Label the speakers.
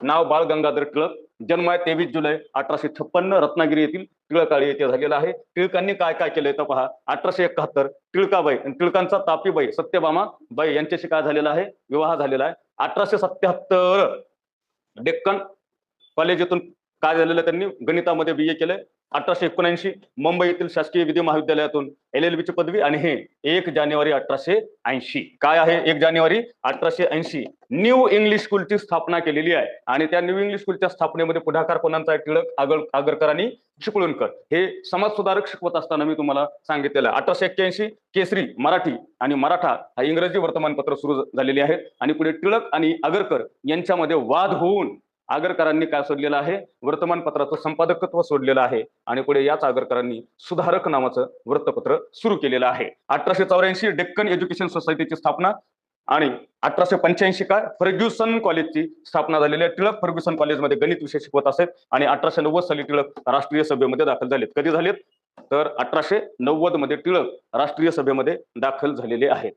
Speaker 1: नाव बाळ गंगाधर टिळक, जन्म आहे 23 जुलै 1856, रत्नागिरी येथील टिळकाळी येथे झालेला आहे. टिळकांनी काय काय केलंय तर पहा. 1871 टिळकाबाई आणि टिळकांचा तापीबाई सत्यभामा बाई यांच्याशी काय झालेला आहे, विवाह झालेला आहे. 1877 डेक्कन कॉलेजातून काय झालेलं, त्यांनी गणितामध्ये BA केलंय. 1879 मुंबई येथील शासकीय विधी महाविद्यालयातून LLB ची पदवी, आणि हे 1 जानेवारी 1880 काय आहे, 1 जानेवारी 1880 न्यू इंग्लिश स्कूलची स्थापना केलेली आहे. आणि त्या न्यू इंग्लिश स्कूलच्या स्थापनेमध्ये पुढाकार कोणाचा आहे, टिळक, आगरकर आणि चिपळूणकर. हे समाजसुधारक शिकवत असताना मी तुम्हाला सांगितलेलं आहे. 1881 केसरी मराठी आणि मराठा हा इंग्रजी वर्तमानपत्र सुरू झालेली आहेत. आणि पुढे टिळक आणि आगरकर यांच्यामध्ये वाद होऊन आगरकरांनी काय सोडलेलं आहे, वर्तमानपत्राचं संपादकत्व सोडलेलं आहे. आणि पुढे याच आगरकरांनी सुधारक नावाचं वृत्तपत्र सुरू केलेलं आहे. 1884 डेक्कन एज्युकेशन सोसायटीची स्थापना, आणि 1885 काय फर्ग्युसन कॉलेजची स्थापना झालेली आहे. टिळक फर्ग्युसन कॉलेजमध्ये गणित विषय शिकवत असत. आणि 1890 साली टिळक राष्ट्रीय सभेमध्ये दाखल झालेत. कधी झालेत तर 1890 मध्ये टिळक राष्ट्रीय सभेमध्ये दाखल झालेले आहेत.